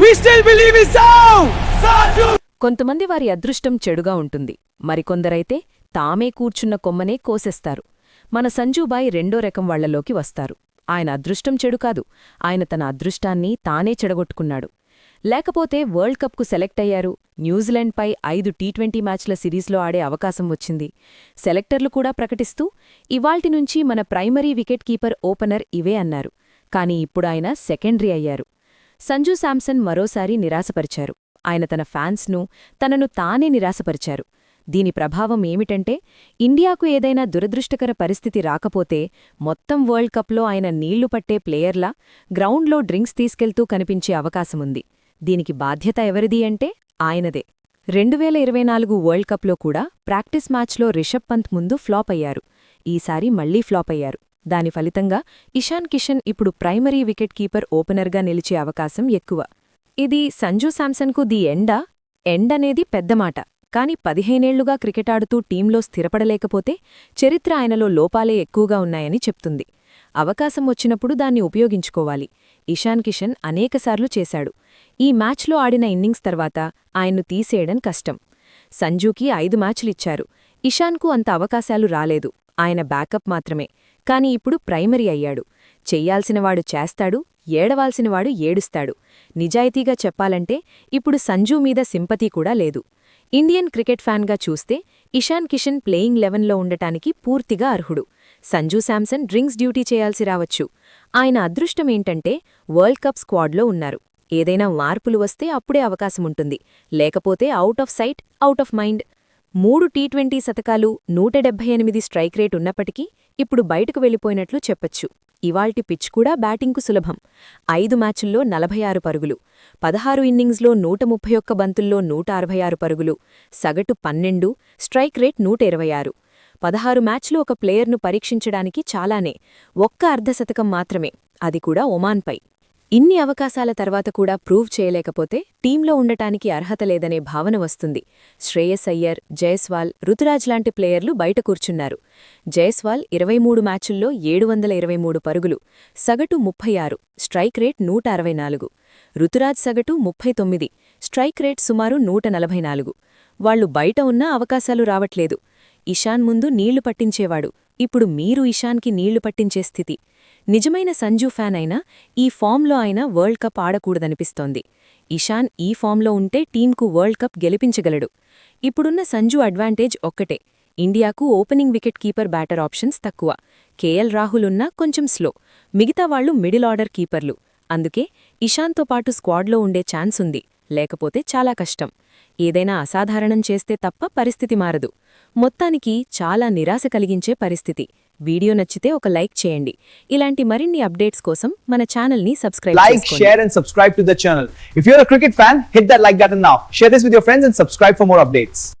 We still believe in Sanju! కొంతమంది వారి అదృష్టం చెడుగా ఉంటుంది. మరికొందరైతే తామే కూర్చున్న కొమ్మనే కోసేస్తారు. మన సంజూబాయ్ రెండో రకం వాళ్లలోకి వస్తారు. ఆయన అదృష్టం చెడు కాదు, ఆయన తన అదృష్టాన్ని తానే చెడగొట్టుకున్నాడు. లేకపోతే వరల్డ్ కప్కు సెలెక్ట్ అయ్యారు. న్యూజిలాండ్పై 5 టీ20 మ్యాచ్ల సిరీస్లో ఆడే అవకాశం వచ్చింది. సెలెక్టర్లు కూడా ప్రకటిస్తూ ఇవాల్టి నుంచి మన ప్రైమరీ వికెట్ కీపర్ ఓపెనర్ ఇవే అన్నారు. కాని ఇప్పుడాయన సెకండరీ అయ్యారు. సంజూ శాంసన్ మరోసారి నిరాశపరిచారు. ఆయన తన ఫ్యాన్స్ను, తనను తానే నిరాశపరిచారు. దీని ప్రభావం ఏమిటంటే ఇండియాకు ఏదైనా దురదృష్టకర పరిస్థితి రాకపోతే మొత్తం వరల్డ్ కప్లో ఆయన నీళ్లు పట్టే ప్లేయర్లా గ్రౌండ్లో డ్రింక్స్ తీసుకెళ్తూ కనిపించే అవకాశముంది. దీనికి బాధ్యత ఎవరిది అంటే ఆయనదే. 2024 వరల్డ్ కప్లో కూడా ప్రాక్టీస్ మ్యాచ్లో రిషబ్ పంత్ ముందు ఫ్లాప్ అయ్యారు. ఈసారి మళ్లీ ఫ్లాప్ అయ్యారు. దాని ఫలితంగా ఇషాన్ కిషన్ ఇప్పుడు ప్రైమరీ వికెట్ కీపర్ ఓపెనర్గా నిలిచే అవకాశం ఎక్కువ. ఇది సంజూ శాంసన్కు ది ఎండా? ఎండనేది పెద్దమాట. కాని 15 ఏళ్లుగా క్రికెట్ ఆడుతూ టీంలో స్థిరపడలేకపోతే చరిత్ర ఆయనలో లోపాలే ఎక్కువగా ఉన్నాయని చెప్తుంది. అవకాశం వచ్చినప్పుడు దాన్ని ఉపయోగించుకోవాలి. ఇషాన్ కిషన్ అనేకసార్లు చేశాడు. ఈ మ్యాచ్లో ఆడిన ఇన్నింగ్స్ తర్వాత ఆయన్ను తీసేయడం కష్టం. సంజూకి 5 మ్యాచ్లిచ్చారు. ఇషాన్కు అంత అవకాశాలు రాలేదు. ఆయన బ్యాకప్ మాత్రమే. కాని ఇప్పుడు ప్రైమరీ అయ్యాడు. చెయ్యాల్సినవాడు చేస్తాడు, ఏడవాల్సినవాడు ఏడుస్తాడు. నిజాయితీగా చెప్పాలంటే ఇప్పుడు సంజూ మీద సింపతి కూడా లేదు. ఇండియన్ క్రికెట్ ఫ్యాన్గా చూస్తే ఇషాన్ కిషన్ ప్లేయింగ్ 11లో ఉండటానికి పూర్తిగా అర్హుడు. సంజూ శాంసన్ డ్రింక్స్ డ్యూటీ చేయాల్సి రావచ్చు. ఆయన అదృష్టమేంటంటే వరల్డ్ కప్ స్క్వాడ్లో ఉన్నారు. ఏదైనా మార్పులు వస్తే అప్పుడే అవకాశముంటుంది. లేకపోతే out of sight, out of mind. 3 టీ20 శతకాలు, 178 స్ట్రైక్ రేట్ ఉన్నప్పటికీ ఇప్పుడు బయటకు వెళ్లిపోయినట్లు చెప్పొచ్చు. ఇవాల్టి పిచ్ కూడా బ్యాటింగ్కు సులభం. 5 మ్యాచుల్లో 46 పరుగులు, 16 ఇన్నింగ్స్లో 131 బంతుల్లో 166 పరుగులు, సగటు 12, స్ట్రైక్ రేట్ 126. 16 మ్యాచ్లు ఒక ప్లేయర్ను పరీక్షించడానికి చాలానే. ఒక్క అర్ధశతకం మాత్రమే, అది కూడా ఒమాన్పై. ఇన్ని అవకాశాల తర్వాత కూడా ప్రూవ్ చేయలేకపోతే టీంలో ఉండటానికి అర్హత లేదనే భావన వస్తుంది. శ్రేయస్ అయ్యర్, జైస్వాల్, రుతురాజ్ లాంటి ప్లేయర్లు బయట కూర్చున్నారు. జైస్వాల్ 23 మ్యాచుల్లో 723 పరుగులు, సగటు 36, స్ట్రైక్ రేట్ 164. రుతురాజ్ సగటు 39, స్ట్రైక్ రేట్ సుమారు 144. వాళ్లు బయట ఉన్నా అవకాశాలు రావట్లేదు. ఇషాన్ ముందు నీళ్లు పట్టించేవాడు. ఇప్పుడు మీరు ఇషాన్కి నీళ్లు పట్టించే స్థితి. నిజమైన సంజూ ఫ్యాన్ అయినా ఈ ఫామ్లో ఆయన వరల్డ్ కప్ ఆడకూడదనిపిస్తోంది. ఇషాన్ ఈ ఫామ్లో ఉంటే టీంకు వరల్డ్ కప్ గెలిపించగలడు. ఇప్పుడున్న సంజూ అడ్వాంటేజ్ ఒక్కటే, ఇండియాకు opening wicket keeper batter options తక్కువ. కేఎల్ రాహుల్ ఉన్నా కొంచెం స్లో. మిగతా వాళ్లు మిడిల్ ఆర్డర్ కీపర్లు. అందుకే ఇషాన్తో పాటు స్క్వాడ్లో ఉండే ఛాన్స్ ఉంది. లేకపోతే చాలా కష్టం. ఏదైనా అసాధారణం చేస్తే తప్ప పరిస్థితి మారదు. మొత్తానికి చాలా నిరాశ కలిగించే పరిస్థితి. వీడియో నచ్చితే ఒక లైక్ చేయండి. ఇలాంటి మరిన్ని అప్డేట్స్ కోసం మన ఛానల్ని సబ్స్క్రైబ్ చేసుకోండి. Like, share and subscribe to the channel. If you're a cricket fan, hit that like button now. Share this with your friends and subscribe for more updates.